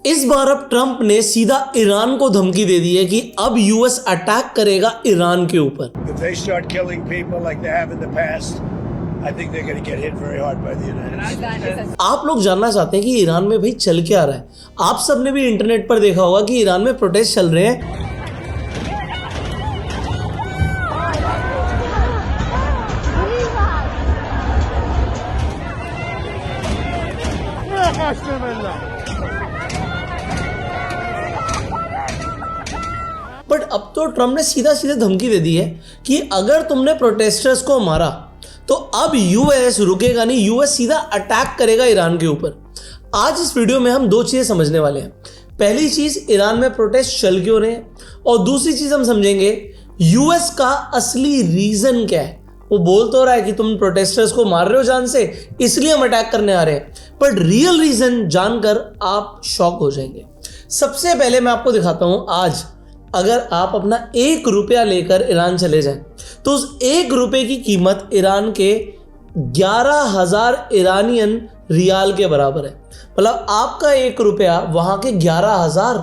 इस बार अब ट्रंप ने सीधा ईरान को धमकी दे दी है कि अब यूएस अटैक करेगा ईरान के ऊपर। आप लोग जानना चाहते हैं कि ईरान में भाई चल क्या रहा है। आप सबने भी इंटरनेट पर देखा होगा कि ईरान में प्रोटेस्ट चल रहे हैं। बट अब तो ट्रंप ने सीधा सीधा धमकी दे दी है कि अगर तुमने प्रोटेस्टर्स को मारा तो अब यूएस रुकेगा नहीं, यूएस सीधा अटैक करेगा ईरान के ऊपर। आज इस वीडियो में हम दो चीजें समझने वाले हैं। पहली चीज, ईरान में प्रोटेस्ट चल क्यों रहे हैं, और दूसरी चीज हम समझेंगे यूएस का असली रीजन क्या है। वो बोल तो रहा है कि तुम प्रोटेस्टर्स को मार रहे हो जान से, इसलिए हम अटैक करने आ रहे हैं, बट रियल रीजन जानकर आप शॉक हो जाएंगे। सबसे पहले मैं आपको दिखाता हूं, आज अगर आप अपना 1 रुपया लेकर ईरान चले जाएं तो उस 1 रुपये की कीमत ईरान के 11,000 ईरानियन रियाल के बराबर है। मतलब आपका 1 रुपया वहां के 11,000।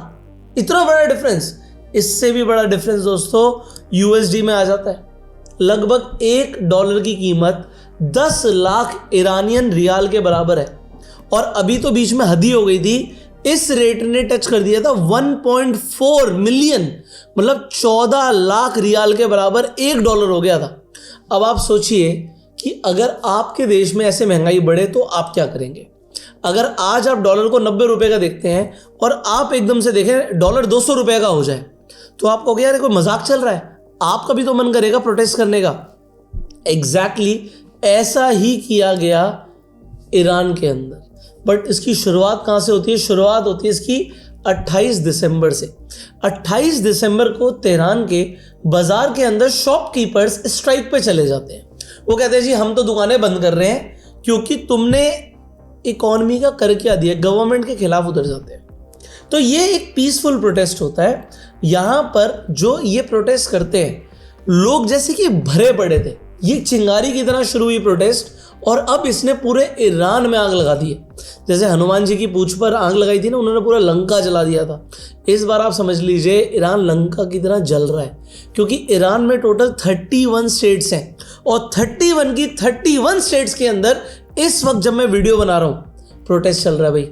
इतना बड़ा डिफरेंस। इससे भी बड़ा डिफरेंस दोस्तों यूएसडी में आ जाता है। लगभग $1 की कीमत 10 लाख ईरानियन रियाल के बराबर है। और अभी तो बीच में हद ही हो गई थी, इस रेट ने टच कर दिया था 1.4 मिलियन, मतलब 14 लाख रियाल के बराबर $1 हो गया था। अब आप सोचिए कि अगर आपके देश में ऐसे महंगाई बढ़े तो आप क्या करेंगे। अगर आज आप डॉलर को 90 रुपए का देखते हैं और आप एकदम से देखें डॉलर 200 रुपए का हो जाए तो आप कहोगे यार कोई मजाक चल रहा है। आपका भी तो मन करेगा प्रोटेस्ट करने का। एग्जैक्टली ऐसा ही किया गया ईरान के अंदर। बट इसकी शुरुआत कहाँ से होती है? शुरुआत होती है इसकी 28 दिसंबर से। 28 दिसंबर को तेहरान के बाजार के अंदर शॉपकीपर्स स्ट्राइक पे चले जाते हैं। वो कहते हैं जी हम तो दुकानें बंद कर रहे हैं क्योंकि तुमने इकोनॉमी का कर क्या दिया। गवर्नमेंट के खिलाफ उतर जाते हैं। तो ये एक पीसफुल प्रोटेस्ट होता है। यहाँ पर जो ये प्रोटेस्ट करते हैं लोग जैसे कि भरे पड़े थे। ये चिंगारी की तरह शुरू हुई प्रोटेस्ट और अब इसने पूरे ईरान में आग लगा दी है। जैसे हनुमान जी की पूंछ पर आग लगाई थी ना, उन्होंने पूरा लंका जला दिया था। इस बार आप समझ लीजिए ईरान लंका की तरह जल रहा है क्योंकि ईरान में टोटल 31 स्टेट्स हैं और 31 स्टेट्स के अंदर इस वक्त जब मैं वीडियो बना रहा हूँ प्रोटेस्ट चल रहा है। भाई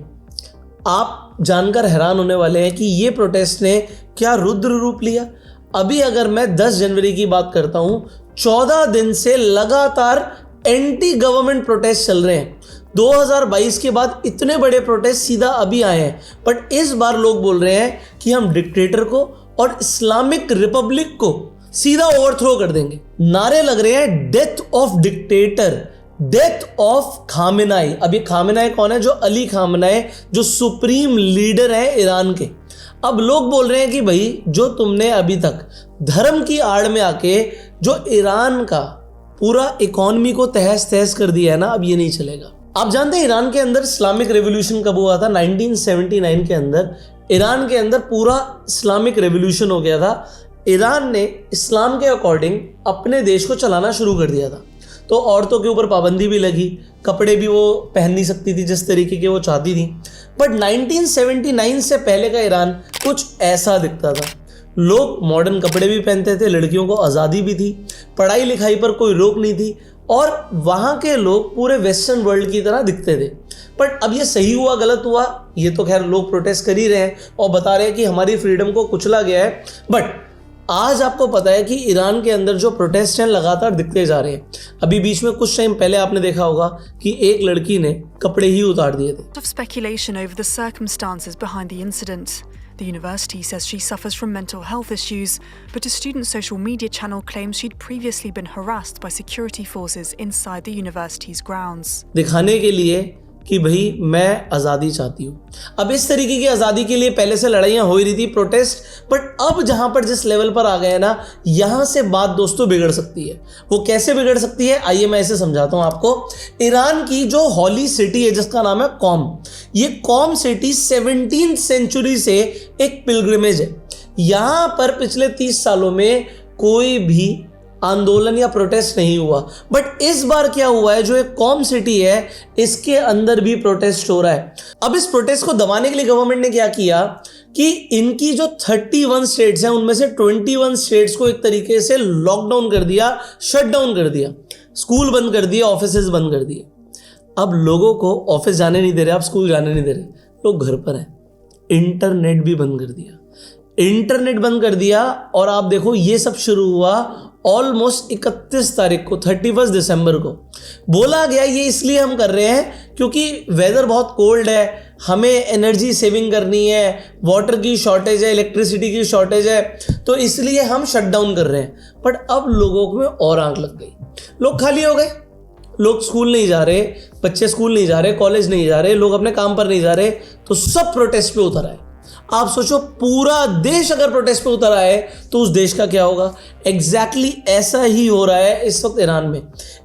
आप जानकर हैरान होने वाले हैं कि ये प्रोटेस्ट ने क्या रुद्र रूप लिया। अभी अगर मैं 10 जनवरी की बात करता हूं, 14 दिन से लगातार एंटी गवर्नमेंट प्रोटेस्ट चल रहे हैं। 2022 के बाद इतने बड़े प्रोटेस्ट सीधा अभी आए हैं। बट इस बार लोग बोल रहे हैं कि हम डिक्टेटर को और इस्लामिक रिपब्लिक को सीधा ओवरथ्रो कर देंगे। नारे लग रहे हैं death of dictator, death of Khamenei. अब ये खामेनाई कौन है? जो अली खामेनाई, जो सुप्रीम लीडर है ईरान के। अब लोग बोल रहे हैं कि भाई जो तुमने अभी तक धर्म की आड़ में आके जो ईरान का पूरा इकोनॉमी को तहस तहस कर दिया है ना, अब ये नहीं चलेगा। आप जानते हैं ईरान के अंदर इस्लामिक रेवोल्यूशन कब हुआ था? 1979 के अंदर ईरान के अंदर पूरा इस्लामिक रेवोल्यूशन हो गया था। ईरान ने इस्लाम के अकॉर्डिंग अपने देश को चलाना शुरू कर दिया था। तो औरतों के ऊपर पाबंदी भी लगी, कपड़े भी वो पहन नहीं सकती थी जिस तरीके के वो चाहती थी। बट 1979 से पहले का ईरान कुछ ऐसा दिखता था। लोग मॉडर्न कपड़े भी पहनते थे, लड़कियों को आज़ादी भी थी, पढ़ाई लिखाई पर कोई रोक नहीं थी और वहाँ के लोग पूरे वेस्टर्न वर्ल्ड की तरह दिखते थे। बट अब ये सही हुआ गलत हुआ ये तो खैर लोग प्रोटेस्ट कर ही रहे हैं और बता रहे हैं कि हमारी फ्रीडम को कुचला गया है। बट आज आपको पता है कि ईरान के अंदर जो प्रोटेस्ट हैं लगातार दिखते जा रहे हैं। अभी बीच में कुछ टाइम पहले आपने देखा होगा कि एक लड़की ने कपड़े ही उतार दिए थे। Of speculation over the circumstances behind the incident. The university says she suffers from mental health issues, but a student social media channel claims she'd previously been harassed by security forces inside the university's grounds. दिखाने के लिए कि भाई मैं आज़ादी चाहती हूँ। अब इस तरीके की आज़ादी के लिए पहले से लड़ाइयाँ हो ही रही थी, प्रोटेस्ट। बट अब जहाँ पर जिस लेवल पर आ गए हैं ना, यहाँ से बात दोस्तों बिगड़ सकती है। वो कैसे बिगड़ सकती है आइए मैं इसे समझाता हूँ आपको। ईरान की जो हॉली सिटी है जिसका नाम है कॉम, ये कॉम सिटी 17th सेंचुरी से एक पिलग्रिमेज है। यहाँ पर पिछले 30 सालों में कोई भी आंदोलन या प्रोटेस्ट नहीं हुआ। बट इस बार क्या हुआ है, जो एक कॉम सिटी है इसके अंदर भी प्रोटेस्ट हो रहा है। अब इस प्रोटेस्ट को दबाने के लिए गवर्नमेंट ने क्या किया कि इनकी जो 31 स्टेट्स हैं उनमें से 21 स्टेट्स को एक तरीके से लॉकडाउन कर दिया, शटडाउन कर दिया, स्कूल बंद कर दिए, ऑफिसेज बंद कर दिए। अब लोगों को ऑफिस जाने नहीं दे रहे, आप स्कूल जाने नहीं दे रहे, लोग घर पर हैं। इंटरनेट भी बंद कर दिया, इंटरनेट बंद कर दिया। और आप देखो ये सब शुरू हुआ ऑलमोस्ट 31 तारीख को, 31 दिसंबर को। बोला गया ये इसलिए हम कर रहे हैं क्योंकि वेदर बहुत कोल्ड है, हमें एनर्जी सेविंग करनी है, वाटर की शॉर्टेज है, इलेक्ट्रिसिटी की शॉर्टेज है, तो इसलिए हम शट डाउन कर रहे हैं। बट अब लोगों में और आग लग गई, लोग खाली हो गए, लोग स्कूल नहीं जा रहे, बच्चे स्कूल नहीं जा रहे, कॉलेज नहीं जा रहे, लोग अपने काम पर नहीं जा रहे, तो सब प्रोटेस्ट पे उतर आए। आप सोचो पूरा देश अगर प्रोटेस्ट पे उतर आए तो उस देश का क्या होगा। एग्जैक्टली ऐसा ही हो रहा है इस वक्त ईरान में।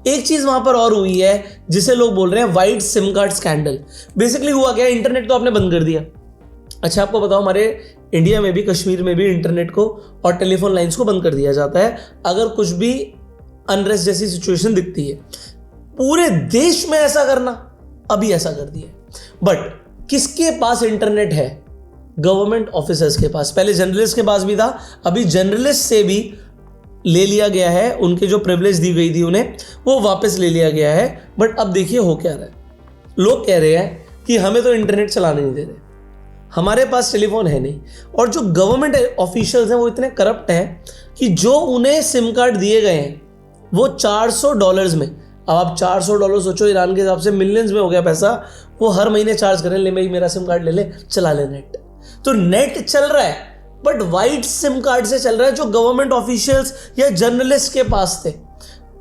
एक चीज वहां पर और हुई है जिसे लोग बोल रहे हैं white SIM card scandal. Basically हुआ क्या, इंटरनेट तो आपने बंद कर दिया। अच्छा आपको बताओ, हमारे इंडिया में भी, कश्मीर में भी इंटरनेट को और टेलीफोन लाइन्स को बंद कर दिया जाता है अगर कुछ भी अनरेस्ट जैसी सिचुएशन दिखती है। पूरे देश में ऐसा करना, अभी ऐसा कर दिया। बट किसके पास इंटरनेट है? गवर्नमेंट ऑफिसर्स के पास। पहले जर्नलिस्ट के पास भी था, अभी जर्नलिस्ट से भी ले लिया गया है, उनके जो प्रिविलेज दी गई थी उन्हें वो वापस ले लिया गया है। बट अब देखिए हो क्या रहा है, लोग कह रहे हैं कि हमें तो इंटरनेट चलाने नहीं दे रहे, हमारे पास टेलीफोन है नहीं। और जो गवर्नमेंट ऑफिशियल्स हैं वो इतने करप्ट हैं कि जो उन्हें सिम कार्ड दिए गए हैं वो $400 में, अब आप $400 सोचो, ईरान के हिसाब से मिलियंस में हो गया पैसा, वो हर महीने चार्ज करें, ले भाई मेरा सिम कार्ड ले ले, चला ले नेट। तो नेट चल रहा है बट वाइट सिम कार्ड से चल रहा है जो गवर्नमेंट ऑफिशियल्स या जर्नलिस्ट के पास थे।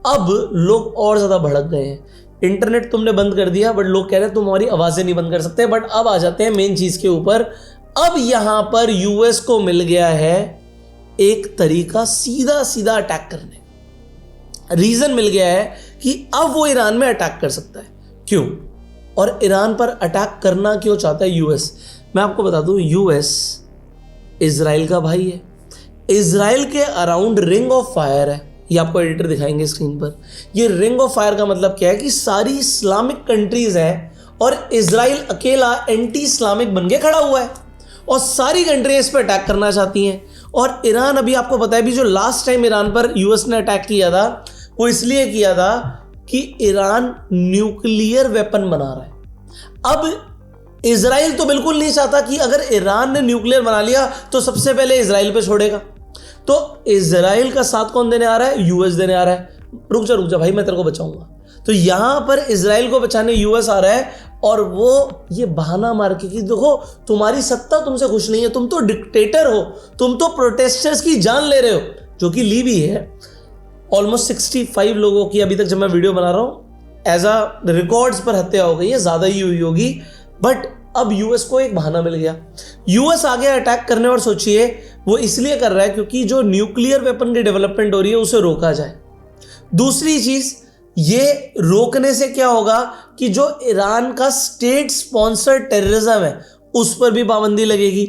अब लोग और ज्यादा भड़क गए हैं। इंटरनेट तुमने बंद कर दिया बट लोग कह रहे हैं तुम हमारी आवाजें नहीं बंद कर सकते। बट अब आ जाते हैं मेन चीज के ऊपर। अब यहां पर यूएस को मिल गया है एक तरीका सीधा सीधा अटैक करने, रीजन मिल गया है कि अब वो ईरान में अटैक कर सकता है। क्यों? और ईरान पर अटैक करना क्यों चाहता है यूएस? मैं आपको बता दूं, यूएस इजराइल का भाई है, इजराइल के अराउंड रिंग ऑफ फायर है। ये आपको एडिटर दिखाएंगे स्क्रीन पर। ये रिंग ऑफ फायर का मतलब क्या है कि सारी इस्लामिक कंट्रीज हैं और इजराइल अकेला एंटी इस्लामिक बन के खड़ा हुआ है और सारी कंट्रीज इस पर अटैक करना चाहती हैं। और ईरान, अभी आपको पता है, भी जो लास्ट टाइम ईरान पर यूएस ने अटैक किया था वो इसलिए किया था कि ईरान न्यूक्लियर वेपन बना रहा है। अब इजराइल तो बिल्कुल नहीं चाहता कि अगर ईरान ने न्यूक्लियर बना लिया तो सबसे पहले इजराइल पे छोड़ेगा। तो इजराइल का साथ कौन देने आ रहा है? यूएस देने आ रहा है। रुक जा भाई, मैं तेरे को बचाऊंगा। तो यहां पर इजराइल को बचाने यूएस आ रहा है और वो ये बहाना मार के कि देखो तुम्हारी सत्ता तुमसे खुश नहीं है, तुम तो डिक्टेटर हो, तुम तो प्रोटेस्टर्स की जान ले रहे हो, जो कि ली भी है। ऑलमोस्ट 65 लोगों की अभी तक जब मैं वीडियो बना रहा हूं एज अ रिकॉर्ड्स पर हत्या हो गई है, ज्यादा ही हुई होगी। बट अब यूएस को एक बहाना मिल गया, यूएस आगे अटैक करने। और सोचिए वो इसलिए कर रहा है क्योंकि जो न्यूक्लियर वेपन की डेवलपमेंट हो रही है उसे रोका जाए। दूसरी चीज, ये रोकने से क्या होगा कि जो ईरान का स्टेट स्पॉन्सर्ड टेररिज्म है उस पर भी पाबंदी लगेगी।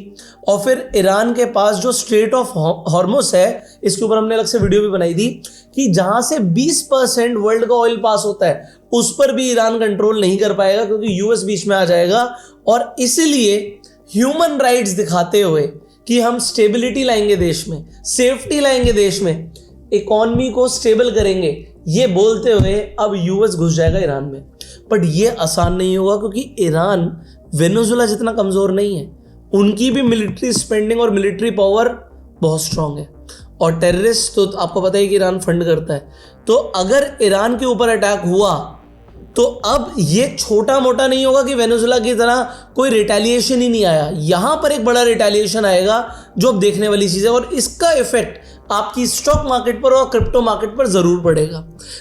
और फिर ईरान के पास जो स्ट्रेट ऑफ हॉर्मुज है, इसके ऊपर हमने अलग से वीडियो भी बनाई थी कि जहां से 20% वर्ल्ड का ऑयल पास होता है उस पर भी ईरान कंट्रोल नहीं कर पाएगा क्योंकि यूएस बीच में आ जाएगा। और इसलिए ह्यूमन राइट्स दिखाते हुए कि हम स्टेबिलिटी लाएंगे देश में, सेफ्टी लाएंगे देश में, इकोनॉमी को स्टेबल करेंगे, ये बोलते हुए अब यूएस घुस जाएगा ईरान में। बट ये आसान नहीं होगा क्योंकि ईरान वेनेजुएला जितना कमजोर नहीं है, उनकी भी मिलिट्री स्पेंडिंग और मिलिट्री पावर बहुत स्ट्रांग है। और टेररिस्ट तो आपको पता है कि ईरान फंड करता है। तो अगर ईरान के ऊपर अटैक हुआ तो अब ये छोटा मोटा नहीं होगा कि वेनेजुएला की तरह कोई रिटेलिएशन ही नहीं आया, यहां पर एक बड़ा रिटेलिएशन आएगा जो अब देखने वाली चीज है। और इसका इफेक्ट आपकी स्टॉक मार्केट पर और क्रिप्टो मार्केट पर जरूर पड़ेगा।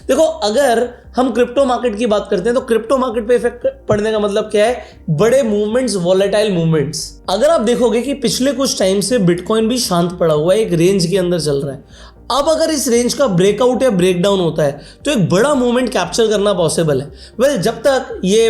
देखो, अगर हम क्रिप्टो मार्केट की बात करते हैं तो क्रिप्टो मार्केट पे इफेक्ट पड़ने का मतलब क्या है? बड़े मूवमेंट्स, वॉलेटाइल मूवमेंट्स। अगर आप देखोगे कि पिछले कुछ टाइम से बिटकॉइन भी शांत पड़ा हुआ है, एक रेंज के अंदर चल रहा है। अब अगर इस रेंज का ब्रेकआउट या ब्रेकडाउन होता है तो एक बड़ा मूवमेंट कैप्चर करना पॉसिबल है। वेल, जब तक ये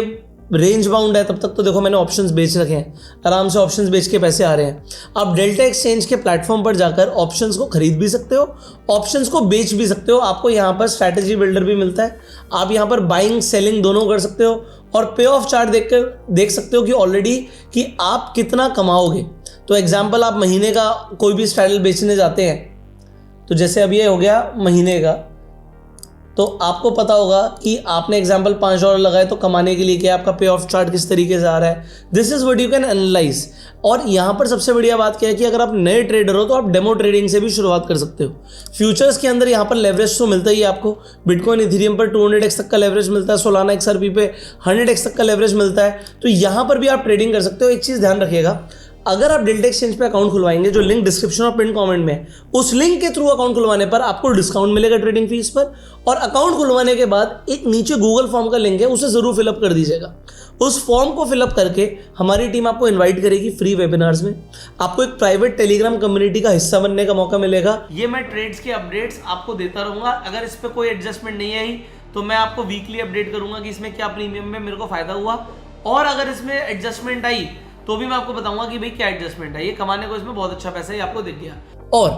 रेंज बाउंड है तब तक तो देखो मैंने ऑप्शंस बेच रखे हैं, आराम से ऑप्शंस बेच के पैसे आ रहे हैं। आप डेल्टा एक्सचेंज के प्लेटफॉर्म पर जाकर ऑप्शंस को खरीद भी सकते हो, ऑप्शंस को बेच भी सकते हो। आपको यहाँ पर स्ट्रैटेजी बिल्डर भी मिलता है, आप यहाँ पर बाइंग सेलिंग दोनों कर सकते हो और पे ऑफ चार्ट देख सकते हो कि ऑलरेडी कि आप कितना कमाओगे। तो एग्जाम्पल, आप महीने का कोई भी स्ट्रैडल बेचने जाते हैं, तो जैसे अब ये हो गया महीने का, तो आपको पता होगा कि आपने एग्जाम्पल $5 लगाए तो कमाने के लिए क्या आपका पे ऑफ चार्ट किस तरीके से आ रहा है। This is what you can analyse. और यहाँ पर सबसे बढ़िया बात क्या है कि अगर आप नए ट्रेडर हो तो आप डेमो ट्रेडिंग से भी शुरुआत कर सकते हो। फ्यूचर्स के अंदर यहाँ पर लेवरेज तो मिलता ही है आपको, बिटकॉइन इथेरियम पर 200x तक का लेवरेज मिलता है, सोलाना XRP पे 100x तक का लेवरेज मिलता है। तो यहाँ पर भी आप ट्रेडिंग कर सकते हो। एक चीज़ ध्यान रखिएगा, अगर आप डेल्टा एक्सचेंज पे अकाउंट खुलवाएंगे, जो लिंक डिस्क्रिप्शन और पिन कमेंट में है, उस लिंक के थ्रू अकाउंट खुलवाने पर आपको डिस्काउंट मिलेगा ट्रेडिंग फीस पर। और अकाउंट खुलवाने के बाद एक नीचे गूगल फॉर्म का लिंक है, उसे जरूर फिलअप कर दीजिएगा। उस फॉर्म को फिलअप करके हमारी टीम आपको इनवाइट करेगी फ्री वेबिनार्स में, आपको एक प्राइवेट टेलीग्राम कम्युनिटी का हिस्सा बनने का मौका मिलेगा। ये मैं ट्रेड्स के अपडेट्स आपको देता रहूंगा। अगर इस पर कोई एडजस्टमेंट नहीं आई तो मैं आपको वीकली अपडेट करूंगा कि इसमें क्या प्रीमियम में मेरे को फायदा हुआ, और अगर इसमें एडजस्टमेंट आई तो भी मैं आपको बताऊंगा कि भाई क्या एडजस्टमेंट है। ये कमाने को इसमें बहुत अच्छा पैसा है, ये आपको दिख गया। और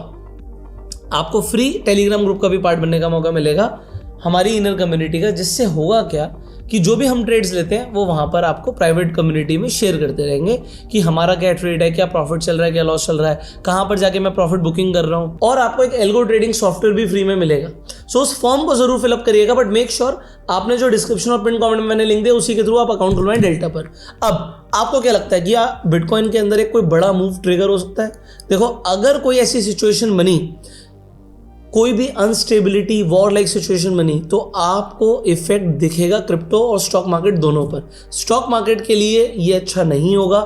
आपको फ्री टेलीग्राम ग्रुप का भी पार्ट बनने का मौका मिलेगा हमारी इनर कम्युनिटी का, जिससे होगा क्या कि जो भी हम ट्रेड्स लेते हैं वो वहाँ पर आपको प्राइवेट कम्युनिटी में शेयर करते रहेंगे कि हमारा क्या ट्रेड है, क्या प्रॉफिट चल रहा है, क्या लॉस चल रहा है, कहाँ पर जाके मैं प्रॉफिट बुकिंग कर रहा हूँ। और आपको एक एल्गो ट्रेडिंग सॉफ्टवेयर भी फ्री में मिलेगा। सो उस फॉर्म को जरूर फिलअप करिएगा, बट मेक श्योर आपने जो डिस्क्रिप्शन और पिन कमेंट में मैंने लिंक दिया उसी के थ्रू आप अकाउंट खुलवाएं डेल्टा पर। अब आपको क्या लगता है कि बिटकॉइन के अंदर एक कोई बड़ा मूव ट्रिगर हो सकता है? देखो, अगर कोई ऐसी सिचुएशन बनी, कोई भी अनस्टेबिलिटी वॉर लाइक सिचुएशन बनी, तो आपको इफेक्ट दिखेगा क्रिप्टो और स्टॉक मार्केट दोनों पर। स्टॉक मार्केट के लिए ये अच्छा नहीं होगा,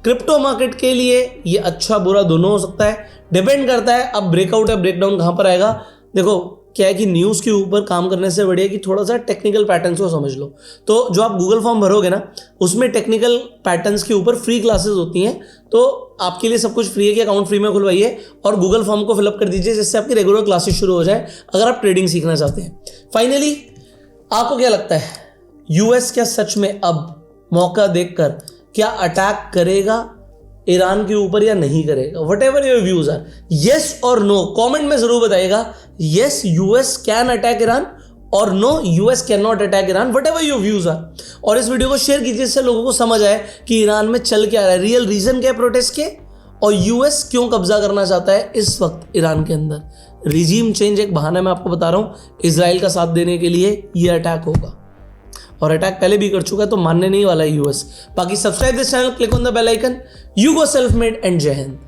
क्रिप्टो मार्केट के लिए ये अच्छा बुरा दोनों हो सकता है, डिपेंड करता है अब ब्रेकआउट या ब्रेकडाउन कहाँ पर आएगा। देखो क्या है कि न्यूज़ के ऊपर काम करने से बढ़िया कि थोड़ा सा टेक्निकल पैटर्न्स को समझ लो। तो जो आप गूगल फॉर्म भरोगे ना, उसमें टेक्निकल पैटर्न्स के ऊपर फ्री क्लासेस होती हैं, तो आपके लिए सब कुछ फ्री है कि अकाउंट फ्री में खुलवाइए और गूगल फॉर्म को फिलअप कर दीजिए, जिससे आपकी रेगुलर क्लासेस शुरू हो जाए अगर आप ट्रेडिंग सीखना चाहते हैं। फाइनली, आपको क्या लगता है, यूएस क्या सच में अब मौका देखकर क्या अटैक करेगा ईरान के ऊपर या नहीं करेगा? Whatever your views are, yes और नो, कमेंट में जरूर बताइएगा। Yes, US can attack Iran, और no, US can not attack Iran, whatever your views are. और इस वीडियो को शेयर कीजिए, इससे लोगों को समझ आए कि ईरान में चल क्या रहा है, रियल रीजन क्या है प्रोटेस्ट के, और यूएस क्यों कब्जा करना चाहता है इस वक्त ईरान के अंदर। रिजीम चेंज एक बहाना मैं आपको बता रहा हूं, इजराइल का साथ देने के लिए ये अटैक होगा, और अटैक पहले भी कर चुका है, तो मानने नहीं वाला है यूएस। बाकी subscribe this channel, click on the bell icon. You go self made and जय हिंद।